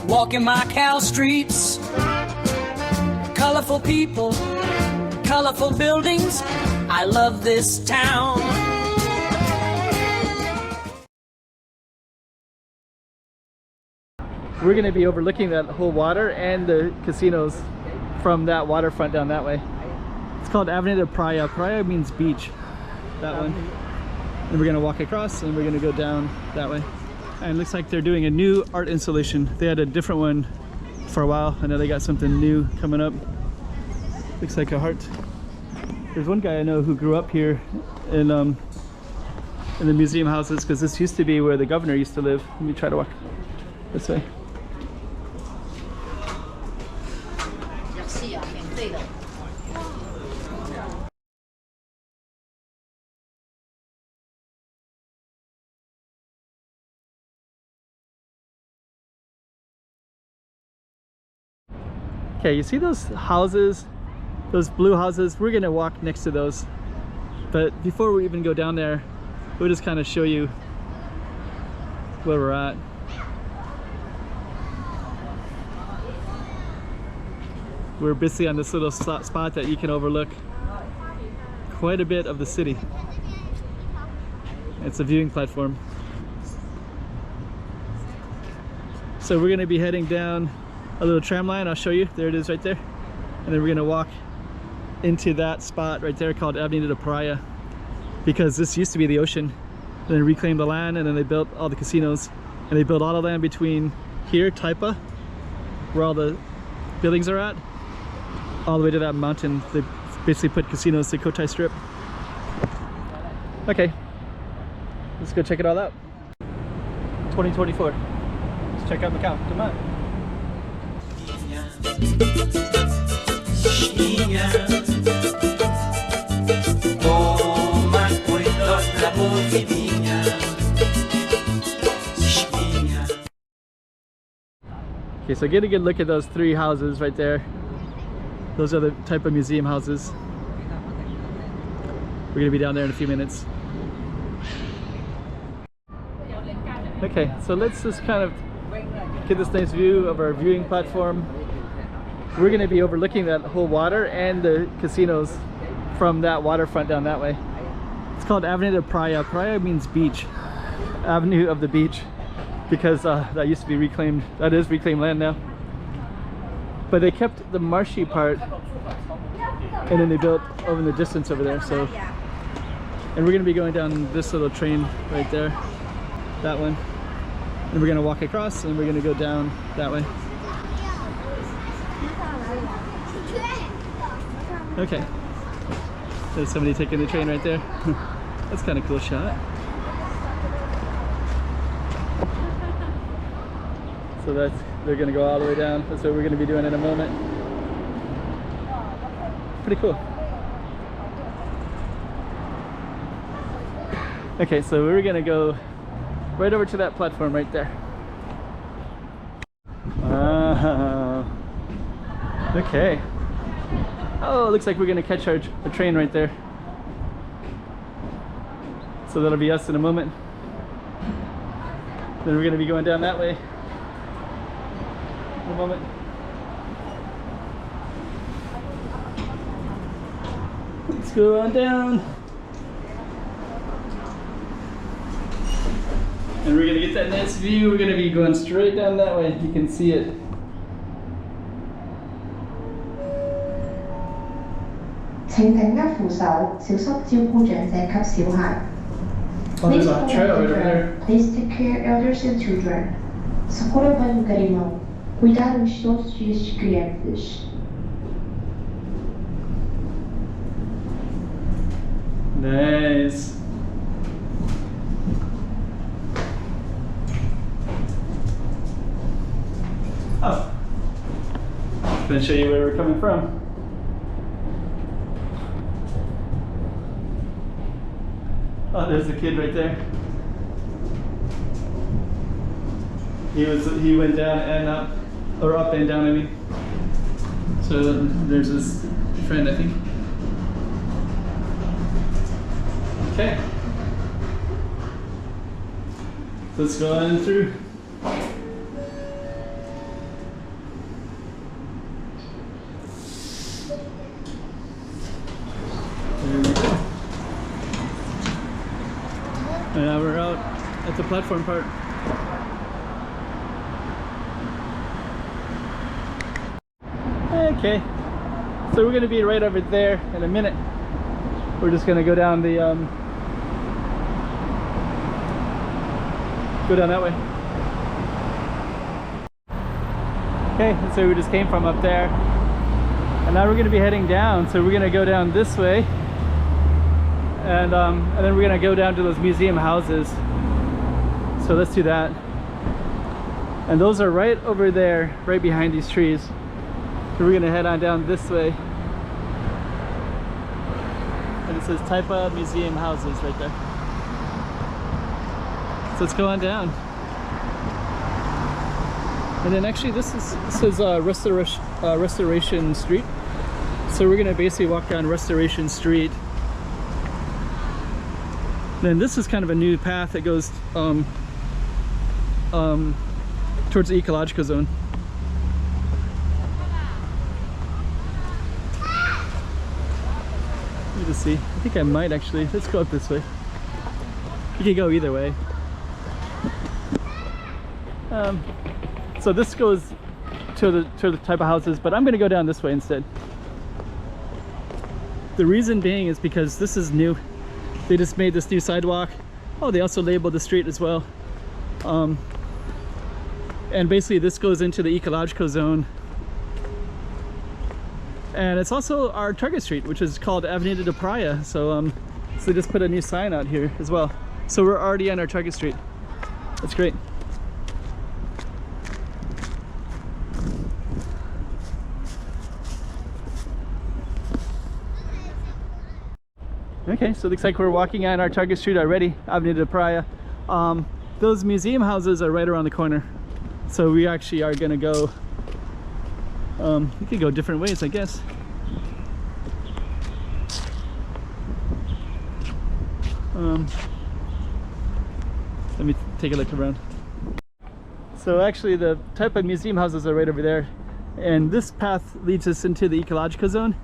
Walking Macau Streets, colorful people, colorful buildings. I love this town. We're going to be overlooking that whole water and the casinos from that waterfront down that way. It's called Avenida Praia. Praia means beach, that one. And we're going to walk across and we're going to go down that way. And it looks like they're doing a new art installation. They had a different one for a while, and now they got something new coming up. Looks like a heart. There's one guy I know who grew up here in the museum houses, because this used to be where the governor used to live. Let me try to walk this way. Okay, you see those houses, those blue houses? We're gonna walk next to those. But before we even go down there, we'll just kind of show you where we're at. We're basically on this little spot that you can overlook quite a bit of the city. It's a viewing platform. So we're gonna be heading down a little tram line. I'll show you. There it is right there. And then we're gonna walk into that spot right there called Avenida Praia, because this used to be the ocean. Then they reclaimed the land, and then they built all the casinos, and they built all the land between here, Taipa, where all the buildings are at, all the way to that mountain. They basically put casinos to Cotai Strip. Okay, let's go check it all out. 2024. Let's check out Macau. Come on. Okay, so get a good look at those three houses right there. Those are the type of museum houses. We're gonna be down there in a few minutes. Okay, so let's just kind of get this nice view of our viewing platform. We're going to be overlooking that whole water and the casinos from that waterfront down that way. It's called Avenida Praia. Praia means beach, avenue of the beach, because that used to be reclaimed. That is reclaimed land now. But they kept the marshy part, and then they built over in the distance over there. So, and we're going to be going down this little train right there, that one. And we're going to walk across, and we're going to go down that way. Okay, there's somebody taking the train right there. That's kind of a cool shot. So they're gonna go all the way down. That's what we're gonna be doing in a moment. Pretty cool. Okay, so we're gonna go right over to that platform right there. Okay. Oh, it looks like we're gonna catch our train right there. So that'll be us in a moment. Then we're gonna be going down that way in a moment. Let's go on down. And we're gonna get that nice view. We're gonna be going straight down that way. You can see it. Please take care of elders and children. Socorro para o carimão. Cuidado de todos as crianças. Nice. Oh. I'm going to show you where we're coming from. Oh, there's the kid right there. He went down and up, or up and down, I mean. So there's his friend, I think. Okay. Let's go on through. the platform part. Okay, so we're gonna be right over there in a minute. We're just gonna go down the go down that way. Okay, so we just came from up there, and now we're gonna be heading down. So we're gonna go down this way, and then we're gonna go down to those museum houses. So let's do that. And those are right over there, right behind these trees. So we're gonna head on down this way. And it says Taipa Museum Houses right there. So let's go on down. And then actually this is Restoration Street. So we're gonna basically walk down Restoration Street. Then this is kind of a new path that goes towards the ecological zone. Let me just see. I think I might actually. Let's go up this way. You can go either way. So this goes to the type of houses, but I'm going to go down this way instead. The reason being is because this is new. They just made this new sidewalk. Oh, they also labeled the street as well. And basically this goes into the ecological zone. And it's also our target street, which is called Avenida de Praia. So they just put a new sign out here as well. So we're already on our target street. That's great. Okay, so it looks like we're walking on our target street already, Avenida de Praia. Those museum houses are right around the corner. So we actually are gonna go, we could go different ways, I guess. Let me take a look around. So actually the type of museum houses are right over there. And this path leads us into the ecological zone.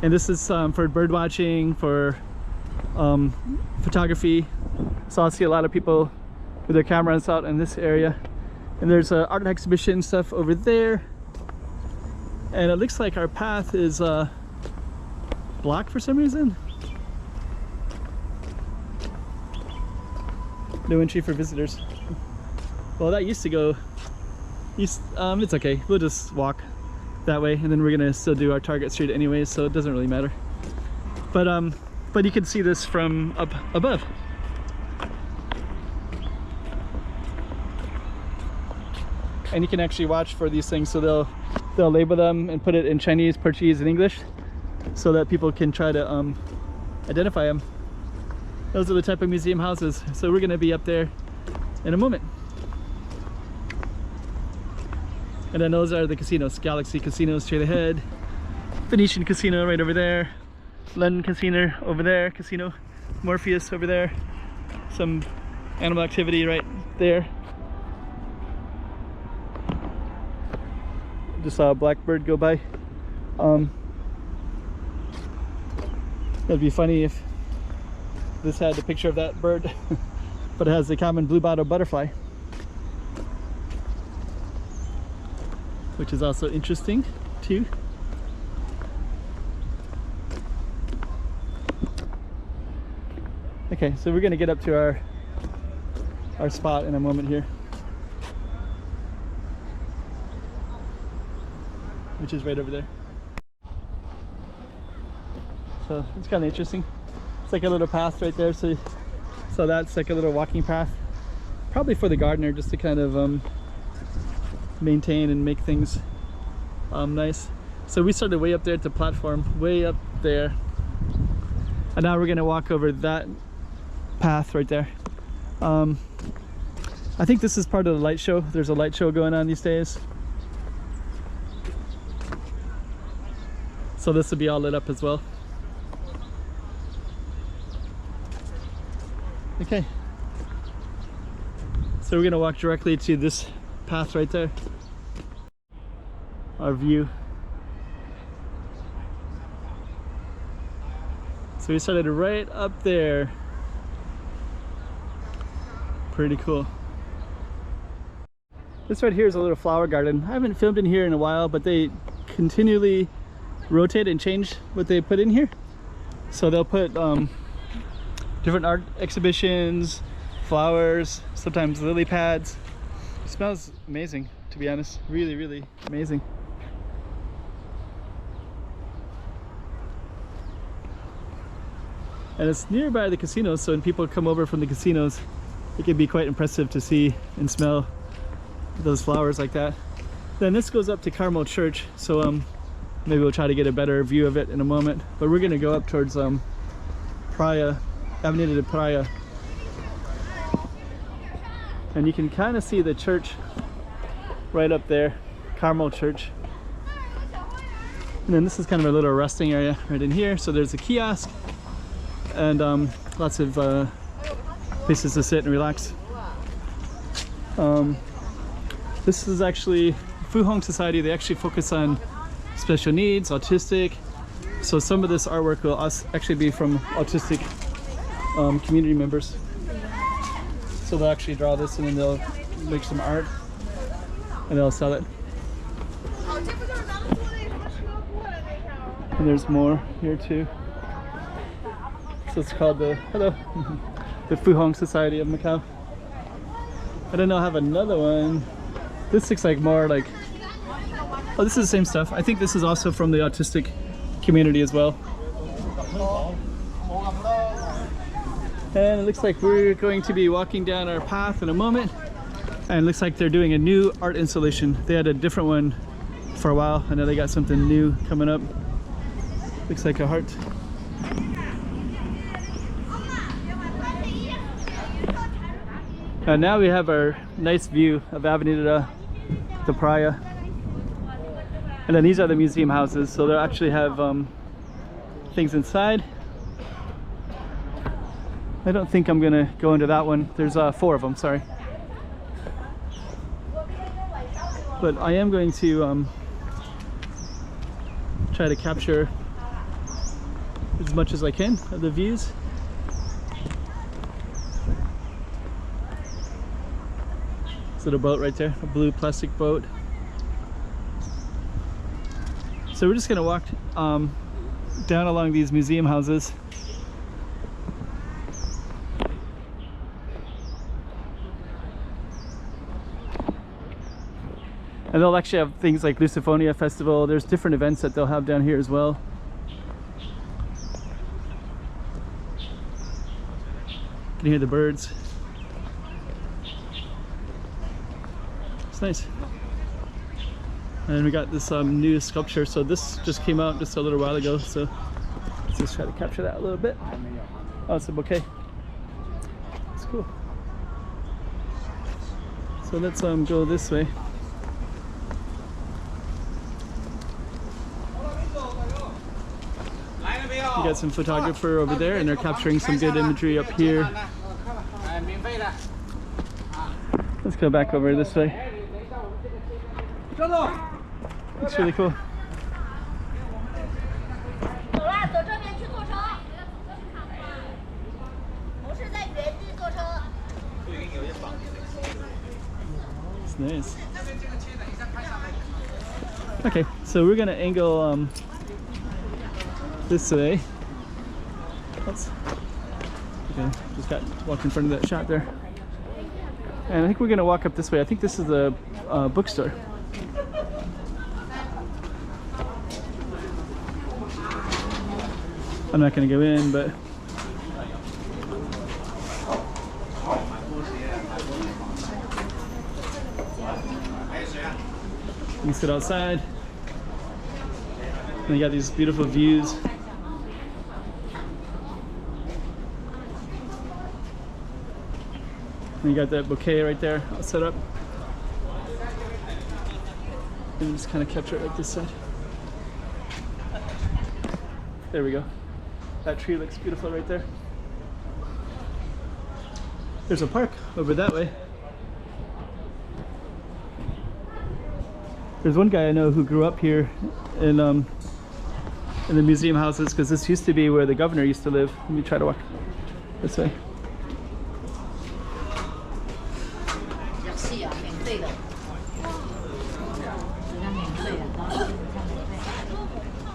And this is for bird watching, for photography. So I'll see a lot of people with their cameras out in this area. And there's art exhibition stuff over there. And it looks like our path is blocked for some reason. No entry for visitors. Well, that used to go, it's okay. We'll just walk that way, and then we're gonna still do our target street anyways, so it doesn't really matter. But you can see this from up above. And you can actually watch for these things, so they'll label them and put it in Chinese, Portuguese, and English, so that people can try to identify them. Those are the type of museum houses. So we're gonna be up there in a moment. And then those are the casinos. Galaxy Casino straight ahead. Venetian Casino right over there. London Casino over there. Casino. Morpheus over there. Some animal activity right there. Just saw a blackbird go by. That'd be funny if this had a picture of that bird, but it has the common blue-bottled butterfly, which is also interesting too. Okay, so we're gonna get up to our spot in a moment here, which is right over there. So it's kind of interesting. It's like a little path right there, so that's like a little walking path, probably for the gardener, just to kind of maintain and make things nice. So we started way up there at the platform, way up there, and now we're gonna walk over that path right there. I think this is part of the light show. There's a light show going on these days, so this will be all lit up as well. Okay, so we're gonna walk directly to this path right there. Our view. So we started right up there. Pretty cool. This right here is a little flower garden. I haven't filmed in here in a while, but they continually rotate and change what they put in here. So they'll put different art exhibitions, flowers, sometimes lily pads. It smells amazing, to be honest. Really, really amazing. And it's nearby the casinos, so when people come over from the casinos, it can be quite impressive to see and smell those flowers like that. Then this goes up to Carmel Church, so maybe we'll try to get a better view of it in a moment. But we're gonna go up towards Praia, Avenida de Praia. And you can kind of see the church right up there, Carmel Church. And then this is kind of a little resting area right in here. So there's a kiosk and lots of places to sit and relax. This is actually Fu Hong Society. They actually focus on special needs, autistic. So some of this artwork will actually be from autistic community members. So they'll actually draw this and then they'll make some art and they'll sell it. And there's more here too. So it's called the the Fu Hong Society of Macau. I don't know, I have another one. This looks like more like, oh, this is the same stuff. I think this is also from the autistic community as well. And it looks like we're going to be walking down our path in a moment. And it looks like they're doing a new art installation. They had a different one for a while, and now they got something new coming up. Looks like a heart. And now we have our nice view of Avenida de Praia. And then these are the museum houses, so they'll actually have things inside. I don't think I'm gonna go into that one. There's 4 of them, sorry. But I am going to try to capture as much as I can of the views. This little boat right there, a blue plastic boat. So we're just gonna walk down along these museum houses. And they'll actually have things like Lusofonia Festival. There's different events that they'll have down here as well. You can hear the birds. It's nice. And we got this new sculpture. So this just came out just a little while ago. So let's just try to capture that a little bit. Oh, it's a bouquet. It's cool. So let's go this way. We got some photographer over there and they're capturing some good imagery up here. Let's go back over this way. It's really cool. It's nice. Okay, so we're gonna angle this way. Okay, just got walked in front of that shot there. And I think we're gonna walk up this way. I think this is the bookstore. I'm not gonna go in, but you can sit outside. And you got these beautiful views. And you got that bouquet right there all set up. And just kind of capture it like this side. There we go. That tree looks beautiful right there. There's a park over that way. There's one guy I know who grew up here in the museum houses, because this used to be where the governor used to live. Let me try to walk this way.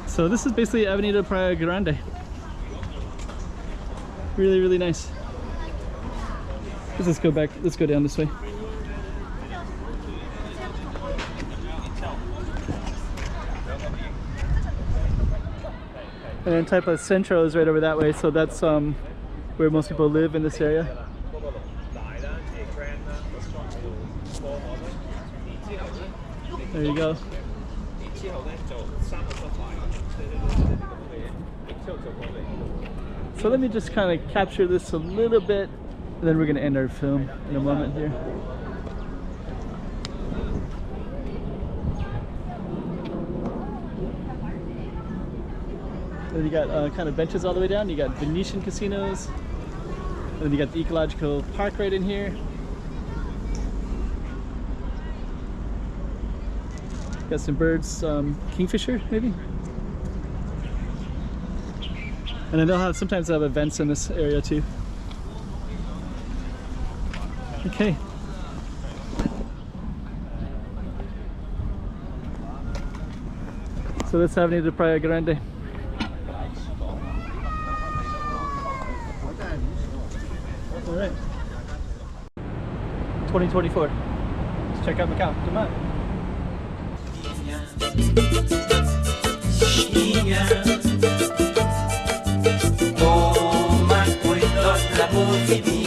So this is basically Avenida Praia Grande. Really, really nice. Let's go back. Let's go down this way. And then Taipa Centro is right over that way, so that's where most people live in this area. There you go. So let me just kind of capture this a little bit, and then we're going to end our film in a moment here. Then you got kind of benches all the way down. You got Venetian casinos. And then you got the ecological park right in here. Got some birds, kingfisher maybe. And then sometimes they'll have events in this area too. Okay. So that's Avenida Praia Grande. All right. 2024. Let's check out Macau. Come on. Toma cuidado la voz